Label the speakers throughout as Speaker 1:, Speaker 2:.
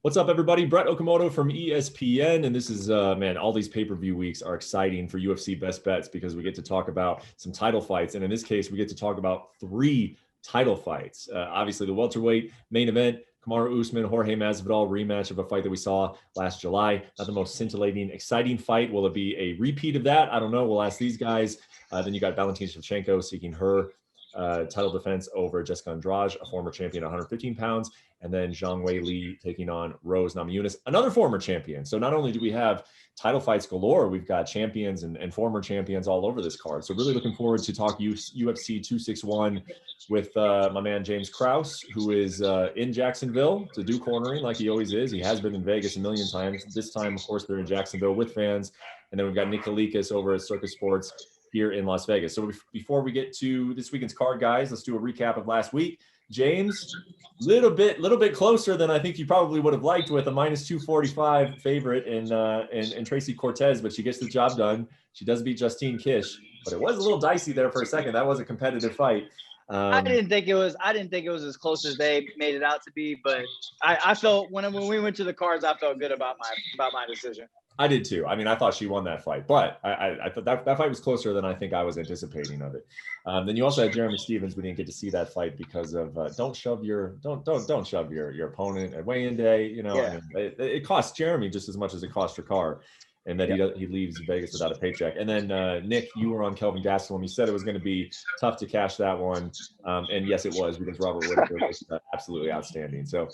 Speaker 1: What's up, everybody? Brett Okamoto from ESPN, and this is, man, all these pay-per-view weeks are exciting for UFC Best Bets because we get to talk about some title fights, and in this case, we get to talk about 3 title fights. Obviously, the welterweight main event, Kamaru Usman, Jorge Masvidal rematch of a fight that we saw last July. Not the most scintillating, exciting fight. Will it be a repeat of that? I don't know. We'll ask these guys. Then you got Valentina Shevchenko seeking her title defense over Jessica Andrade, a former champion at 115 pounds. And then Zhang Weili taking on Namajunas, another former champion. So not only do we have title fights galore, we've got champions and former champions all over this card. So really looking forward to talk UFC 261 with my man James Krause, who is in Jacksonville to do cornering like he always is. He has been in Vegas a million times. This time, of course, they're in Jacksonville with fans. And then we've got Nick Kalikas over at Circus Sports here in Las Vegas. So before we get to this weekend's card, guys, let's do a recap of last week. James, little bit closer than I think you probably would have liked with a minus 245 favorite in Tracy Cortez, but she gets the job done. She does beat Justine Kish, but it was a little dicey there for a second. That was a competitive fight.
Speaker 2: I didn't think it was as close as they made it out to be, but I felt when we went to the cards, I felt good about my decision.
Speaker 1: I did too. I mean, I thought she won that fight, but I thought that fight was closer than I think I was anticipating of it. Then you also had Jeremy Stevens. We didn't get to see that fight because of don't shove your opponent at weigh-in day. You know,
Speaker 2: Yeah.
Speaker 1: it costs Jeremy just as much as it costs Ricard, and that he leaves Vegas without a paycheck. And then Nick, you were on Kelvin Gastelum. You said it was going to be tough to cash that one, and yes, it was because Robert Whittaker was absolutely outstanding. So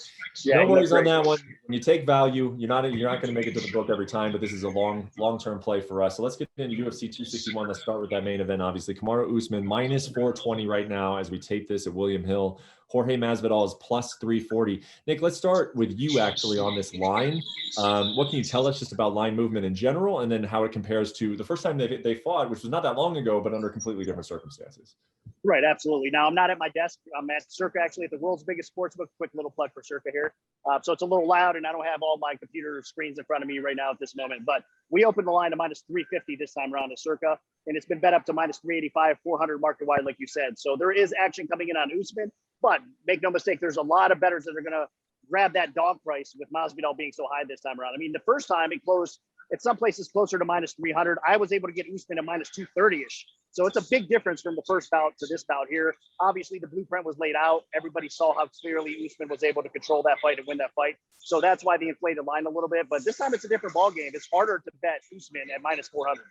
Speaker 1: no worries on that one. When you take value, you're not going to make it to the book every time, but this is a long-term play for us. So let's get into UFC 261. Let's start with that main event. Obviously, Kamaru Usman minus 420 right now as we tape this at William Hill. Jorge Masvidal is plus 340. Nick, let's start with you actually on this line. What can you tell us just about line movement in general, and then how it compares to the first time they fought, which was not that long ago, but under completely different circumstances?
Speaker 3: Right, absolutely. Now, I'm not at my desk. I'm at Circa, actually, at the world's biggest sportsbook. Quick little plug for Circa here. So it's a little loud, and I don't have all my computer screens in front of me right now at this moment. But we opened the line to minus 350 this time around at Circa, and it's been bet up to minus 385, 400 market wide, like you said. So there is action coming in on Usman. But make no mistake, there's a lot of bettors that are going to grab that dog price with Masvidal being so high this time around. I mean, the first time it closed at some places closer to minus 300. I was able to get Usman at minus 230-ish. So it's a big difference from the first bout to this bout here. Obviously, the blueprint was laid out. Everybody saw how clearly Usman was able to control that fight and win that fight. So that's why they inflated line a little bit. But this time it's a different ballgame. It's harder to bet Usman at minus 400.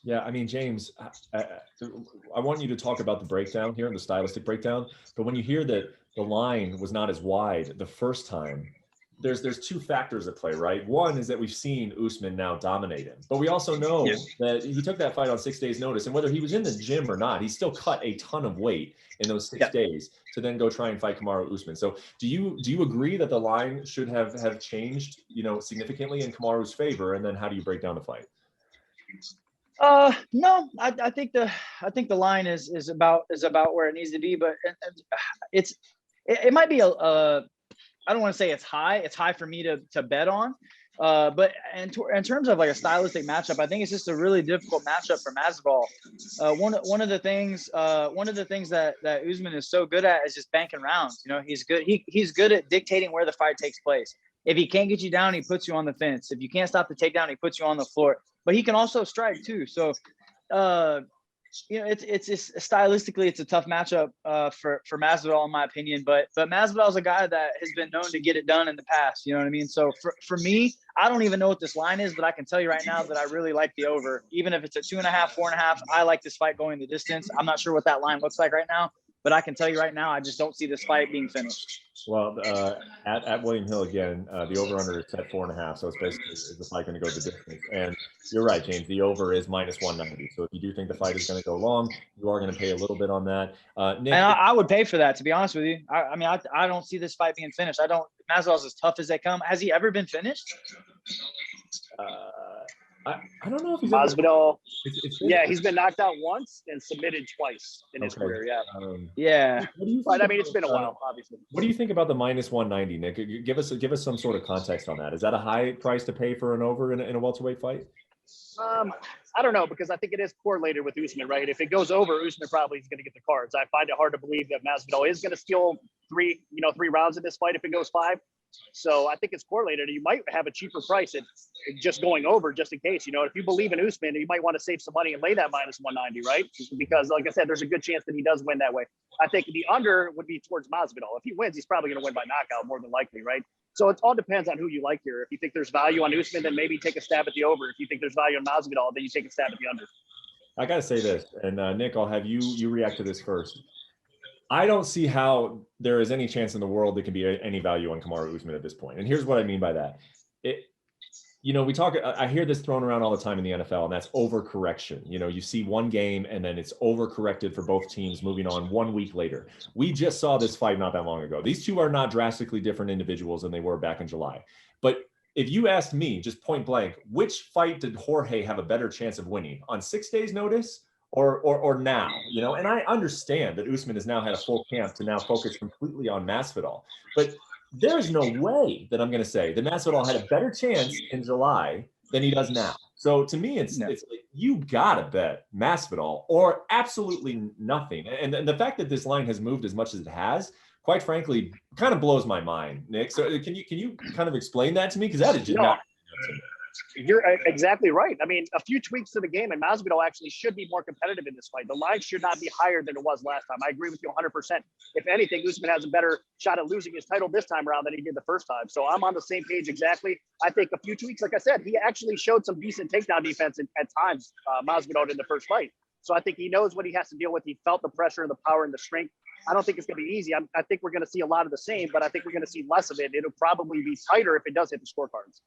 Speaker 1: Yeah, I mean, James, I want you to talk about the breakdown here, the stylistic breakdown. But when you hear that the line was not as wide the first time, there's 2 factors at play, right? One is that we've seen Usman now dominate him, but we also know that he took that fight on 6 days' notice, and whether he was in the gym or not, he still cut a ton of weight in those 6 days to then go try and fight Kamaru Usman. So do you agree that the line should have changed, significantly in Kamaru's favor? And then how do you break down the fight?
Speaker 2: No, I think the line is about where it needs to be, but it might be I don't want to say it's high. It's high for me to bet on, but in terms of like a stylistic matchup, I think it's just a really difficult matchup for Masvidal. One of the things that Usman is so good at is just banking rounds. He's good. He's good at dictating where the fight takes place. If he can't get you down, he puts you on the fence. If you can't stop the takedown, he puts you on the floor. But he can also strike too. So, it's stylistically, it's a tough matchup for Masvidal in my opinion. But Masvidal is a guy that has been known to get it done in the past. You know what I mean? So for me, I don't even know what this line is, but I can tell you right now that I really like the over. Even if it's a 2.5, 4.5, I like this fight going the distance. I'm not sure what that line looks like right now, but I can tell you right now, I just don't see this fight being finished.
Speaker 1: Well, at William Hill again, the over/under is set 4.5, so it's basically is the fight going to go the distance? And you're right, James. The over is minus 190. So if you do think the fight is going to go long, you are going to pay a little bit on that. Nick,
Speaker 2: and I would pay for that, to be honest with you. I don't see this fight being finished. Masvidal's as tough as they come. Has he ever been finished?
Speaker 1: I don't know if he's
Speaker 3: Masvidal. He's been knocked out once and submitted twice in his career.
Speaker 2: Yeah.
Speaker 3: But I mean, it's been a while, obviously.
Speaker 1: What do you think about the minus 190, Nick? Give us some sort of context on that. Is that a high price to pay for an over in a welterweight fight?
Speaker 3: I don't know, because I think it is correlated with Usman, right? If it goes over, Usman probably is going to get the cards. I find it hard to believe that Masvidal is going to steal three rounds in this fight if it goes 5. So I think it's correlated. You might have a cheaper price at just going over just in case. If you believe in Usman, you might want to save some money and lay that minus 190, right? Because like I said, there's a good chance that he does win that way. I think the under would be towards Masvidal. If he wins, he's probably going to win by knockout more than likely, right? So it all depends on who you like here. If you think there's value on Usman, then maybe take a stab at the over. If you think there's value on Masvidal, then you take a stab at the under.
Speaker 1: I got to say this, and Nick, I'll have you react to this first. I don't see how there is any chance in the world there can be any value on Kamaru Usman at this point. And here's what I mean by that. I hear this thrown around all the time in the NFL, and that's overcorrection. You see one game and then it's overcorrected for both teams moving on 1 week later. We just saw this fight not that long ago. These two are not drastically different individuals than they were back in July. But if you asked me, just point blank, which fight did Jorge have a better chance of winning, on 6 days notice or now? And I understand that Usman has now had a full camp to now focus completely on Masvidal, but there's no way that I'm going to say that Masvidal had a better chance in July than he does now. So to me, it's like, you got to bet Masvidal or absolutely nothing. And the fact that this line has moved as much as it has, quite frankly, kind of blows my mind, Nick. So can you kind of explain that to me? Because that is just not.
Speaker 3: You're exactly right. I mean, a few tweaks to the game, and Masvidal actually should be more competitive in this fight. The line should not be higher than it was last time. I agree with you 100%. If anything, Usman has a better shot at losing his title this time around than he did the first time. So I'm on the same page exactly. I think a few tweaks, like I said, he actually showed some decent takedown defense at times, Masvidal in the first fight. So I think he knows what he has to deal with. He felt the pressure and the power and the strength. I don't think it's going to be easy. I think we're going to see a lot of the same, but I think we're going to see less of it. It'll probably be tighter if it does hit the scorecards.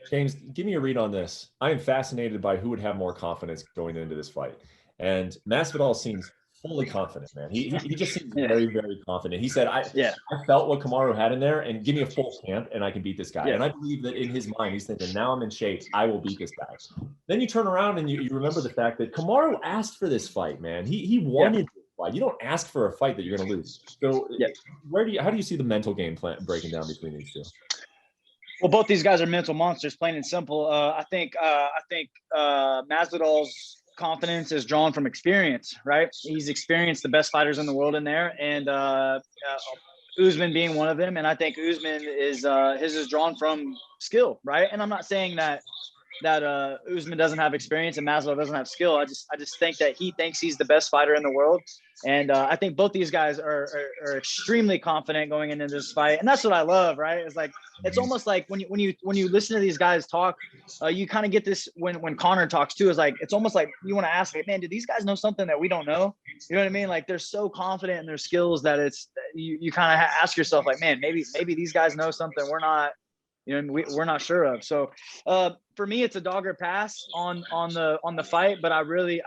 Speaker 1: James, give me a read on this. I am fascinated by who would have more confidence going into this fight. And Masvidal seems fully confident, man. He just seems very, very confident. He said, I felt what Kamaru had in there, and give me a full camp and I can beat this guy. Yeah. And I believe that in his mind, he's thinking, now I'm in shape, I will beat this guy. Then you turn around and you remember the fact that Kamaru asked for this fight, man. He wanted this fight. You don't ask for a fight that you're going to lose. So how do you see the mental game plan breaking down between these two?
Speaker 2: Well, both these guys are mental monsters, plain and simple. I think Masvidal's confidence is drawn from experience, right? He's experienced the best fighters in the world in there, and Usman being one of them. And I think Usman is his is drawn from skill, right? And I'm not saying that Usman doesn't have experience and Masvidal doesn't have skill. I just think that he thinks he's the best fighter in the world. And I think both these guys are extremely confident going into this fight. And that's what I love, right? It's like, it's almost like when you listen to these guys talk, you kind of get this when Conor talks too, is like, it's almost like you want to ask, like, man, do these guys know something that we don't know? You know what I mean? Like, they're so confident in their skills that you kind of ask yourself, like, man, maybe these guys know something we're not, we're not sure of. So for me, it's a dogger pass on the fight, but I really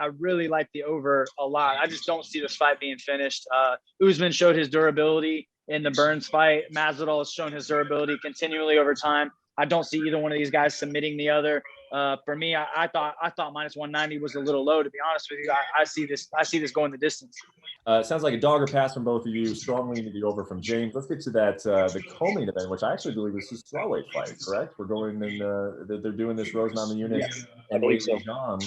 Speaker 2: like the over a lot. I just don't see this fight being finished. Usman showed his durability in the Burns fight. Masvidal has shown his durability continually over time. I don't see either one of these guys submitting the other. For me, I thought minus 190 was a little low, to be honest with you. I see this going the distance.
Speaker 1: It sounds like a dogger pass from both of you, strongly into the over from James. Let's get to that the co-main event, which I actually believe is a strawweight fight, correct? We're going in they're doing this Rose Namajunas and Weili Zhang.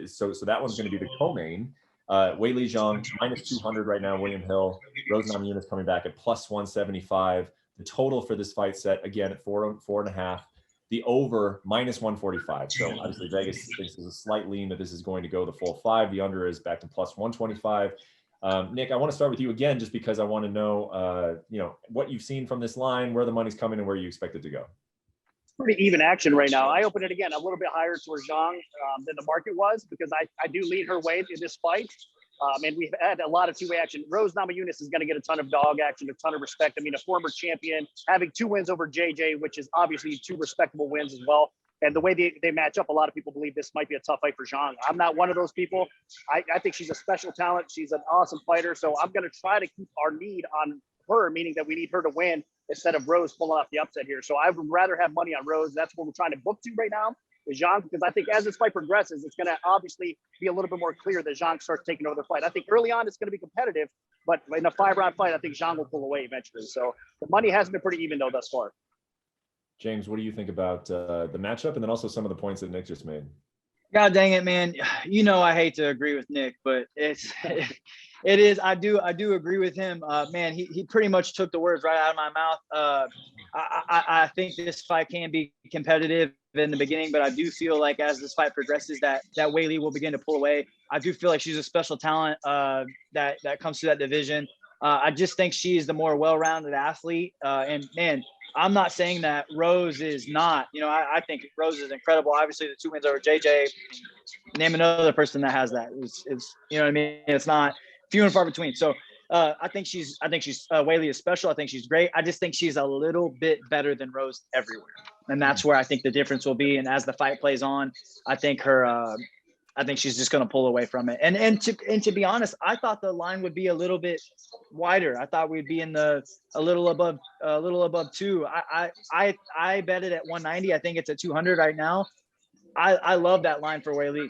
Speaker 1: So that one's going to be the co-main. Weili Zhang minus 200 right now. William Hill, Rose Namajunas coming back at plus 175. The total for this fight set again at 4.5. The over minus 145. So obviously Vegas thinks there's a slight lean that this is going to go the full 5. The under is back to plus 125. Nick, I want to start with you again, just because I want to know, what you've seen from this line, where the money's coming, and where you expect it to go.
Speaker 3: Pretty even action right now. I opened it again a little bit higher towards Zhang than the market was, because I do lead her way in this fight. And we've had a lot of two-way action. Rose Namajunas is going to get a ton of dog action, a ton of respect. I mean, a former champion, having 2 wins over JJ, which is obviously 2 respectable wins as well. And the way they match up, a lot of people believe this might be a tough fight for Zhang. I'm not one of those people. I think she's a special talent. She's an awesome fighter. So I'm going to try to keep our need on her, meaning that we need her to win instead of Rose pulling off the upset here. So I would rather have money on Rose. That's what we're trying to book to right now, is Zhang, because I think as this fight progresses, it's going to obviously be a little bit more clear that Zhang starts taking over the fight. I think early on it's going to be competitive, but in a 5-round fight, I think Zhang will pull away eventually. So the money has been pretty even though thus far.
Speaker 1: James, what do you think about the matchup, and then also some of the points that Nick just made?
Speaker 2: God dang it, man. You know, I hate to agree with Nick, but it is. I do agree with him. Man, he pretty much took the words right out of my mouth. I think this fight can be competitive in the beginning, but I do feel like as this fight progresses, that Weili will begin to pull away. I do feel like she's a special talent that comes to that division. I just think she's the more well-rounded athlete. And man, I'm not saying that Rose is not. You know, I think Rose is incredible. Obviously, the 2 wins over JJ. Name another person that has that. It's you know what I mean. It's not few and far between. So I think she's Weili is special. I think she's great. I just think she's a little bit better than Rose everywhere, and that's where I think the difference will be. And as the fight plays on, I think I think she's just going to pull away from it. And to be honest, I thought the line would be a little bit wider. I thought we'd be in a little above 2. I bet it at 190. I think it's at 200 right now. I love that line for Weili.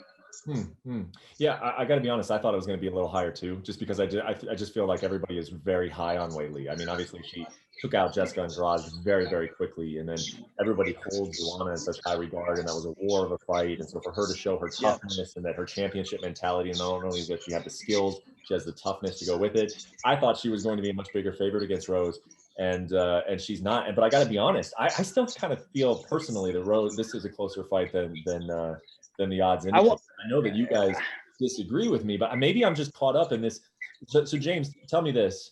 Speaker 1: Yeah, I got to be honest. I thought it was going to be a little higher too, just because I just feel like everybody is very high on Weili. I mean, obviously she took out Jessica Andrade very, very quickly, and then everybody holds Joanna in such high regard, and that was a war of a fight. And so for her to show her toughness and that her championship mentality, and not only that she had the skills, she has the toughness to go with it. I thought she was going to be a much bigger favorite against Rose. And she's not. But I got to be honest, I still kind of feel personally that Rose, this is a closer fight than the odds indicate. I know that you guys disagree with me, but maybe I'm just caught up in this. So James, tell me this.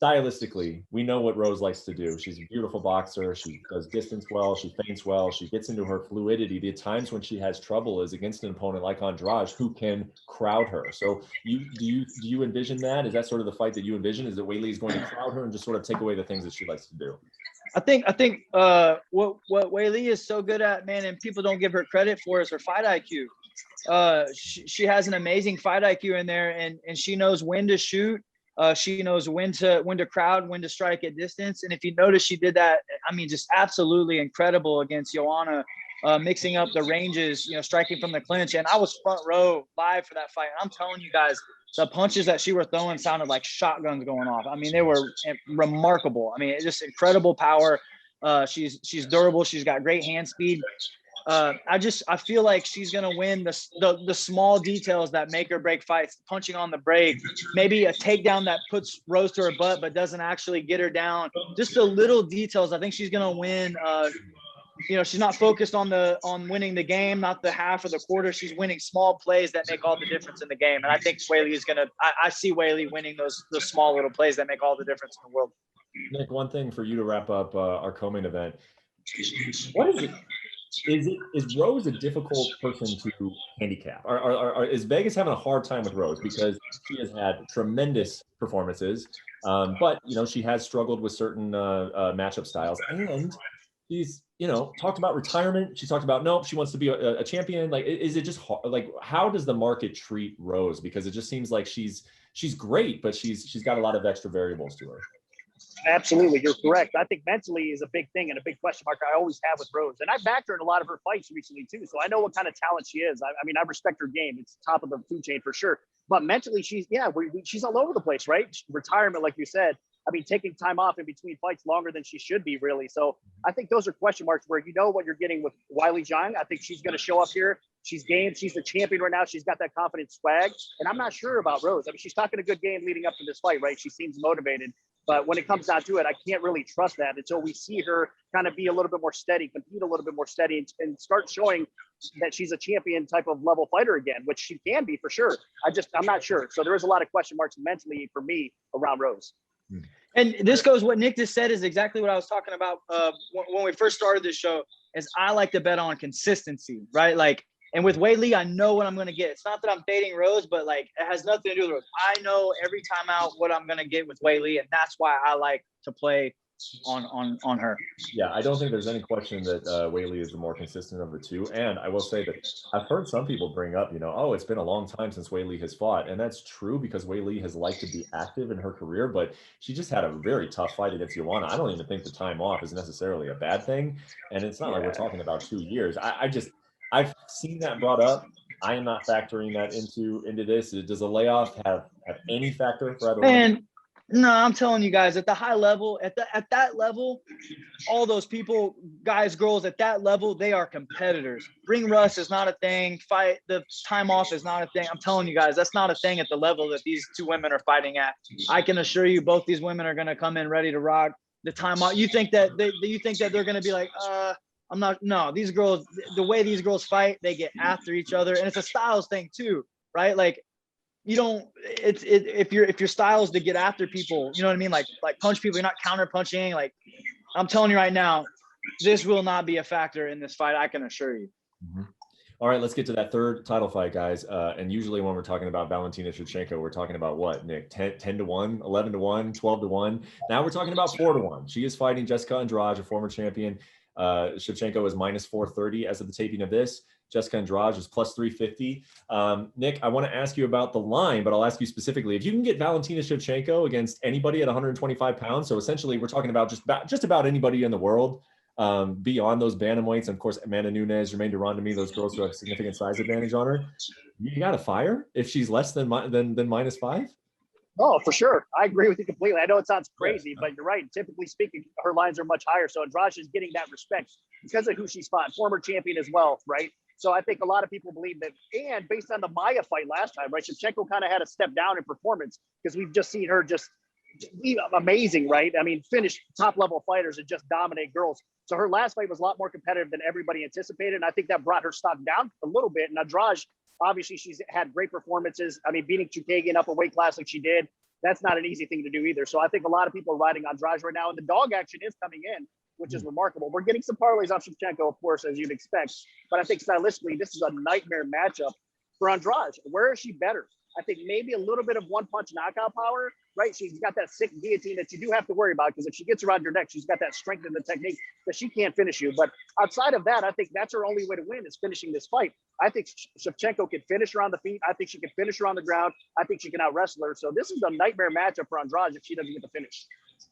Speaker 1: Stylistically, we know what Rose likes to do. She's a beautiful boxer. She does distance well. She feints well. She gets into her fluidity. The times when she has trouble is against an opponent like Andrade who can crowd her. So do you envision that? Is that sort of the fight that you envision? Is that Weili is going to crowd her and just sort of take away the things that she likes to do?
Speaker 2: I think what Weili is so good at, man, and people don't give her credit for is her fight IQ. She has an amazing fight IQ in there, and she knows when to shoot. She knows when to crowd, when to strike at distance. And if you notice, she did that. I mean, just absolutely incredible against Joanna, mixing up the ranges, you know, striking from the clinch. And I was front row live for that fight. And I'm telling you guys, the punches that she was throwing sounded like shotguns going off. I mean, they were remarkable. I mean, just incredible power. She's durable. She's got great hand speed. I feel like she's gonna win the small details that make or break fights. Punching on the break, maybe a takedown that puts Rose to her butt but doesn't actually get her down. Just the little details. I think she's gonna win. You know, she's not focused on winning the game, not the half or the quarter. She's winning small plays that make all the difference in the game. And I think Weili is gonna. I see Weili winning those small little plays that make all the difference in the world.
Speaker 1: Nick, one thing for you to wrap up our co-main event. What is it? Is Rose a difficult person to handicap? Is Vegas having a hard time with Rose because she has had tremendous performances, but you know she has struggled with certain matchup styles, and she's talked about retirement. She's talked about nope, she wants to be a champion. Like, is it just hard? Like, how does the market treat Rose? Because it just seems like she's great, but she's got a lot of extra variables to her.
Speaker 3: Absolutely, you're correct. I think mentally is a big thing and a big question mark I always have with Rose. And I backed her in a lot of her fights recently too, so I know what kind of talent she is. I mean, I respect her game; it's top of the food chain for sure. But mentally, she's all over the place, right? Retirement, like you said. I mean, taking time off in between fights longer than she should be, really. So I think those are question marks where you know what you're getting with Weili Zhang. I think she's going to show up here. She's game. She's the champion right now. She's got that confident swag. And I'm not sure about Rose. I mean, she's talking a good game leading up to this fight, right? She seems motivated. But when it comes down to it, I can't really trust that until we see her kind of be a little bit more steady, compete a little bit more steady, and start showing that she's a champion type of level fighter again, which she can be for sure. I'm not sure. So there is a lot of question marks mentally for me around Rose.
Speaker 2: And this goes, what Nick just said is exactly what I was talking about when we first started this show, is I like to bet on consistency, right? Like, and with Weili, I know what I'm going to get. It's not that I'm fading Rose, but like it has nothing to do with Rose. I know every time out what I'm going to get with Weili, and that's why I like to play on her.
Speaker 1: Yeah, I don't think there's any question that Weili is the more consistent of the two. And I will say that I've heard some people bring up, oh, it's been a long time since Weili has fought. And that's true because Weili has liked to be active in her career, but she just had a very tough fight against Joanna. I don't even think the time off is necessarily a bad thing. And it's not like we're talking about 2 years. I've seen that brought up. I am not factoring that into this. Does a layoff have any factor for either one?
Speaker 2: No, I'm telling you guys, at the high level, at that level, all those people, guys, girls at that level, they are competitors. Ring rust is not a thing. Fight the time off is not a thing. I'm telling you guys, that's not a thing at the level that these two women are fighting at. I can assure you, both these women are going to come in ready to rock. The time off. You think that they're going to be like, I'm not. No, these girls, the way these girls fight, they get after each other, and it's a styles thing too, right? Like, you don't. If your style is to get after people, you know what I mean? Like punch people. You're not counter punching. Like, I'm telling you right now, this will not be a factor in this fight. I can assure you.
Speaker 1: Mm-hmm. All right, let's get to that third title fight, guys. And usually when we're talking about Valentina Shevchenko, we're talking about what, Nick? 10 to 1, 11 to 1, 12 to 1. Now we're talking about 4 to 1. She is fighting Jessica Andrade, a former champion. Shevchenko is minus 430 as of the taping of this. Jessica Andrade is plus 350. Nick, I want to ask you about the line, but I'll ask you specifically, if you can get Valentina Shevchenko against anybody at 125 pounds, so essentially we're talking about just about anybody in the world, beyond those bantamweights, and of course Amanda Nunes, Jermaine Durandamy, those girls who have significant size advantage on her, you got to fire if she's less than minus 5.
Speaker 3: Oh, for sure. I agree with you completely. I know it sounds crazy, but you're right. Typically speaking, her lines are much higher. So Andrade is getting that respect because of who she's fought, former champion as well, right? So I think a lot of people believe that, and based on the Maya fight last time, right? Shevchenko kind of had a step down in performance because we've just seen her just amazing, right? I mean, finish top level fighters and just dominate girls. So her last fight was a lot more competitive than everybody anticipated. And I think that brought her stock down a little bit. And Andrade, obviously, she's had great performances. I mean, beating Chukagian up a weight class like she did, that's not an easy thing to do either. So I think a lot of people are riding Andrade right now. And the dog action is coming in, which is remarkable. We're getting some parlays off Shevchenko, of course, as you'd expect. But I think stylistically, this is a nightmare matchup for Andrade. Where is she better? I think maybe a little bit of one-punch knockout power, right? She's got that sick guillotine that you do have to worry about because if she gets around your neck, she's got that strength in the technique that she can't finish you. But outside of that, I think that's her only way to win is finishing this fight. I think Shevchenko can finish her on the feet. I think she can finish her on the ground. I think she can out-wrestle her. So this is a nightmare matchup for Andrade if she doesn't get the finish.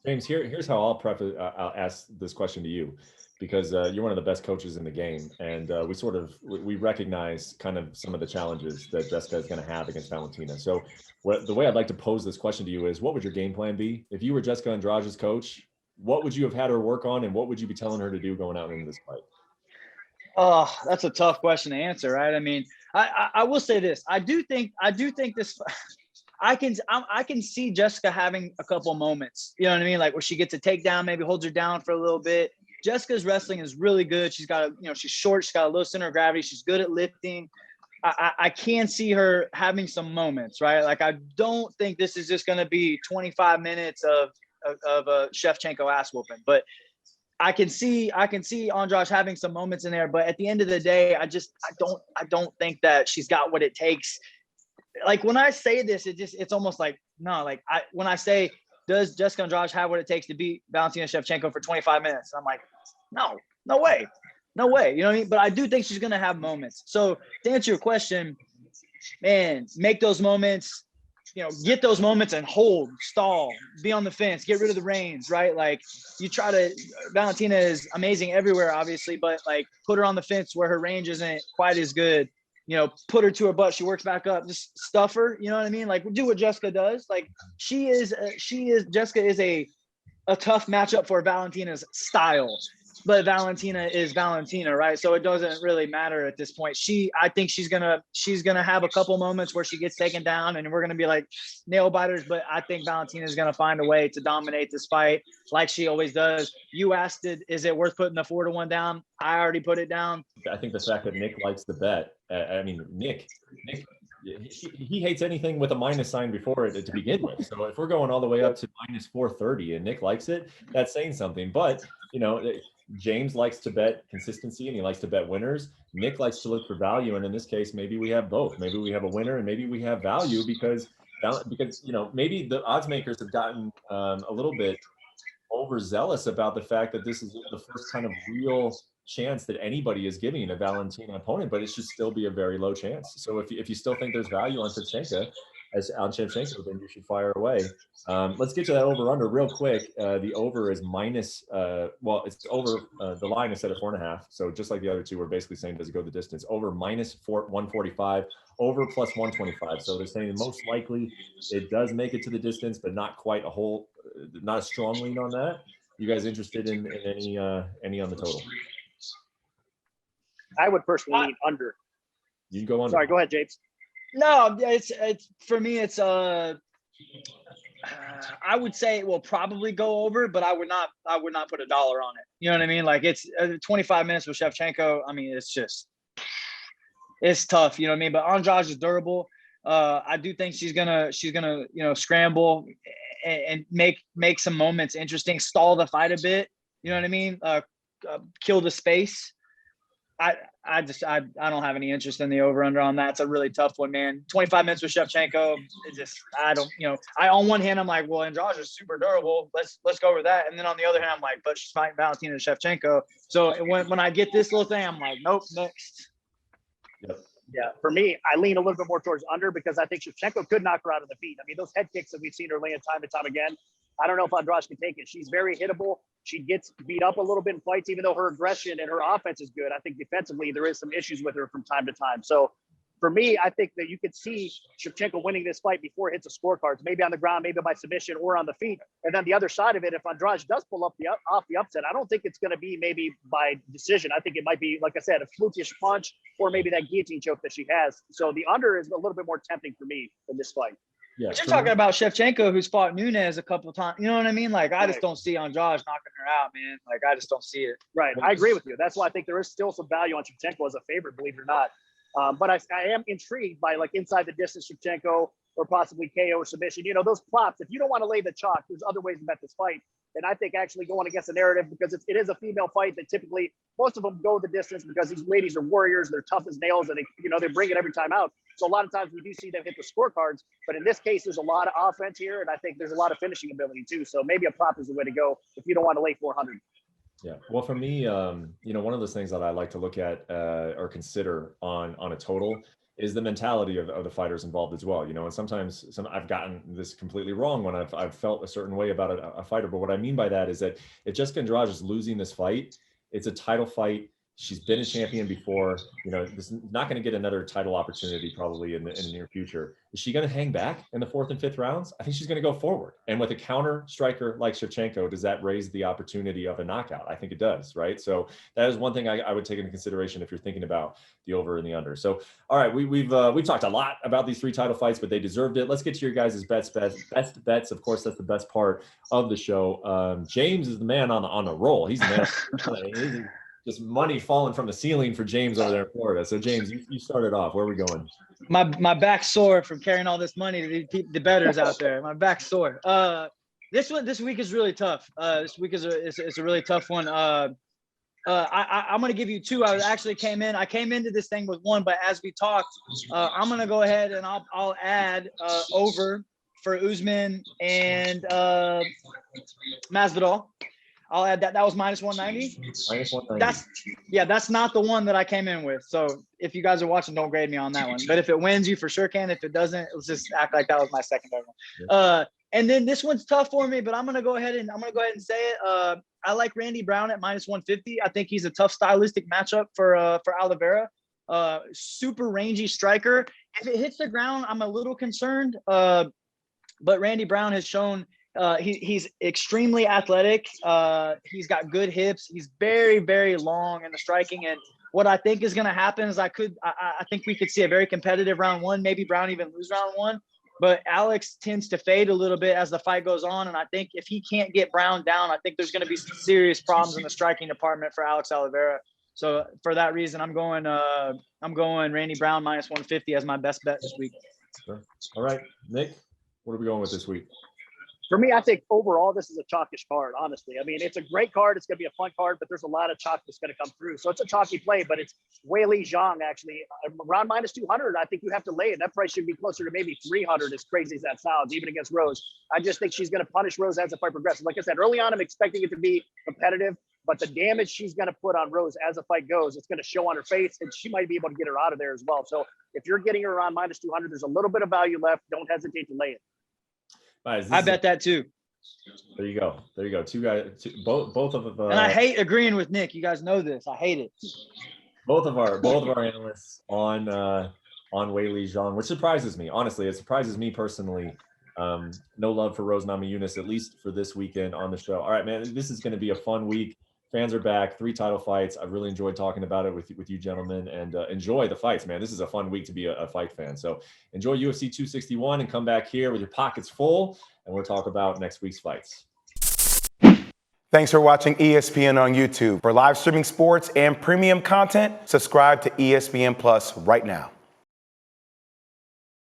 Speaker 1: James, here's how I'll ask this question to you, because you're one of the best coaches in the game, and we recognize kind of some of the challenges that Jessica is going to have against Valentina. So the way I'd like to pose this question to you is, what would your game plan be if you were Jessica Andrade's coach? What would you have had her work on, and what would you be telling her to do going out into this fight?
Speaker 2: Oh, that's a tough question to answer, right? I mean, I will say this. I do think this. I can see Jessica having a couple moments, you know what I mean? Like where she gets a takedown, maybe holds her down for a little bit. Jessica's wrestling is really good. She's got she's short. She's got a low center of gravity. She's good at lifting. I can see her having some moments, right? Like, I don't think this is just going to be 25 minutes of a Shevchenko ass whooping, but I can see Andrade having some moments in there. But at the end of the day, I don't think that she's got what it takes. Like when I say this, it's almost like, no, like when I say, does Jessica Andrade have what it takes to beat Valentina Shevchenko for 25 minutes? I'm like, no way. You know what I mean? But I do think she's going to have moments. So to answer your question, man, make those moments, get those moments and hold, stall, be on the fence, get rid of the reins, right? Like Valentina is amazing everywhere, obviously, but like put her on the fence where her range isn't quite as good. Put her to her butt. She works back up, just stuff her. You know what I mean? Like, do what Jessica does. Like Jessica is a tough matchup for Valentina's style, but Valentina is Valentina, right? So it doesn't really matter at this point. I think she's gonna have a couple moments where she gets taken down and we're gonna be like nail biters, but I think Valentina is gonna find a way to dominate this fight like she always does. You asked it, is it worth putting the 4 to 1 down? I already put it down.
Speaker 1: I think the fact that Nick likes the bet, Nick, he hates anything with a minus sign before it to begin with. So if we're going all the way up to minus 430 and Nick likes it, that's saying something. But, James likes to bet consistency and he likes to bet winners. Nick likes to look for value. And in this case, maybe we have both. Maybe we have a winner and maybe we have value because maybe the odds makers have gotten a little bit overzealous about the fact that this is the first kind of real chance that anybody is giving a Valentina opponent, but it should still be a very low chance. So if you still think there's value on Shevchenko, as on Shevchenko, then you should fire away. Let's get to that over/under real quick. The over is minus. It's over. The line is set at 4.5. So just like the other two, we're basically saying does it go the distance? Over minus 145. Over plus 125. So they're saying most likely it does make it to the distance, but not quite not a strong lean on that. You guys interested in any on the total?
Speaker 3: I would personally lean under.
Speaker 1: You can go under.
Speaker 3: Sorry, go ahead, James.
Speaker 2: No, it's for me. It's I would say it will probably go over, but I would not put $1 on it. You know what I mean? Like it's 25 minutes with Shevchenko. I mean, it's tough. You know what I mean? But Andrade is durable. I do think she's gonna scramble and make some moments interesting, stall the fight a bit. You know what I mean? Kill the space. I don't have any interest in the over/under on that. It's a really tough one, man. 25 minutes with Shevchenko. On one hand, I'm like, well, Andrade is super durable. Let's go over that. And then on the other hand, I'm like, but she's fighting Valentina Shevchenko. So when I get this little thing, I'm like, nope, next.
Speaker 1: Yep.
Speaker 3: Yeah, for me, I lean a little bit more towards under because I think Shevchenko could knock her out of the feet. I mean, those head kicks that we've seen her land time and time again, I don't know if Andrade can take it. She's very hittable. She gets beat up a little bit in fights, even though her aggression and her offense is good. I think defensively, there is some issues with her from time to time. So for me, I think that you could see Shevchenko winning this fight before it hits the scorecards, maybe on the ground, maybe by submission or on the feet. And then the other side of it, if Andrade does pull up off the upset, I don't think it's going to be maybe by decision. I think it might be, like I said, a flukish punch or maybe that guillotine choke that she has. So the under is a little bit more tempting for me in this fight.
Speaker 1: Yeah,
Speaker 2: but you're talking about Shevchenko, who's fought Nunes a couple of times. You know what I mean? Like, I just don't see Andrade knocking her out, man. Like, I just don't see it.
Speaker 3: Right. I agree with you. That's why I think there is still some value on Shevchenko as a favorite, believe it or not. But I am intrigued by, like, inside the distance Shevchenko or possibly KO or submission. You know, those plops, if you don't want to lay the chalk, there's other ways to bet this fight. And I think actually going against the narrative, because it is a female fight that typically most of them go the distance because these ladies are warriors. They're tough as nails and they bring it every time out. So a lot of times we do see them hit the scorecards, but in this case, there's a lot of offense here. And I think there's a lot of finishing ability too. So maybe a prop is the way to go if you don't want to lay 400.
Speaker 1: Yeah. Well, for me, one of those things that I like to look at or consider on a total is the mentality of the fighters involved as well. And sometimes I've gotten this completely wrong when I've felt a certain way about a fighter. But what I mean by that is that if Jessica Andrade is losing this fight, it's a title fight. She's been a champion before. This is not going to get another title opportunity probably in the near future. Is she going to hang back in the 4th and 5th rounds? I think she's going to go forward. And with a counter striker like Shevchenko, does that raise the opportunity of a knockout? I think it does, right? So that is one thing I would take into consideration if you're thinking about the over and the under. So, all right, we've talked a lot about these 3 title fights, but they deserved it. Let's get to your guys' best bets. Of course, that's the best part of the show. James is the man on the roll. He's the man. Just money falling from the ceiling for James over there in Florida. So James, you started off. Where are we going?
Speaker 2: My back's sore from carrying all this money to the bettors out there. My back's sore. This week is really tough. This week is a really tough one. I'm going to give you 2. I came into this thing with 1, but as we talked, I'm going to go ahead and I'll add over for Usman and Masvidal. I'll add that. That was minus 190.
Speaker 1: Minus 190.
Speaker 2: That's not the one that I came in with. So if you guys are watching, don't grade me on that one. But if it wins, you for sure can. If it doesn't, let's just act like that was my secondary one. Yeah. And then this one's tough for me, but I'm gonna go ahead and say it. I like Randy Brown at minus 150. I think he's a tough stylistic matchup for Oliveira. Super rangy striker. If it hits the ground, I'm a little concerned. But Randy Brown has shown. He's extremely athletic. He's got good hips. He's very, very long in the striking. And what I think is going to happen is I think we could see a very competitive round 1, maybe Brown even lose round 1. But Alex tends to fade a little bit as the fight goes on. And I think if he can't get Brown down, I think there's going to be some serious problems in the striking department for Alex Oliveira. So for that reason, I'm going Randy Brown minus 150 as my best bet this week.
Speaker 1: Sure. All right, Nick, what are we going with this week?
Speaker 3: For me, I think overall, this is a chalkish card, honestly. I mean, it's a great card. It's going to be a fun card, but there's a lot of chalk that's going to come through. So it's a chalky play, but it's Weili Zhang, actually. Around minus 200, I think you have to lay it. That price should be closer to maybe 300, as crazy as that sounds, even against Rose. I just think she's going to punish Rose as the fight progresses. Like I said, early on, I'm expecting it to be competitive, But the damage she's going to put on Rose as the fight goes, it's going to show on her face, and she might be able to get her out of there as well. So if you're getting her around minus 200, there's a little bit of value left. Don't hesitate to lay it.
Speaker 1: Guys,
Speaker 2: I bet that too.
Speaker 1: There you go. There you go. Two guys, both of them.
Speaker 2: And I hate agreeing with Nick. You guys know this. I hate it.
Speaker 1: Both of our analysts on Weili Zhang, which surprises me. Honestly, it surprises me personally. No love for Rose Namajunas, at least for this weekend on the show. All right, man, this is going to be a fun week. Fans are back, 3 title fights. I really enjoyed talking about it with you gentlemen, and enjoy the fights, man. This is a fun week to be a fight fan. So enjoy UFC 261 and come back here with your pockets full, and we'll talk about next week's fights.
Speaker 4: Thanks for watching ESPN on YouTube. For live streaming sports and premium content, subscribe to ESPN Plus right now.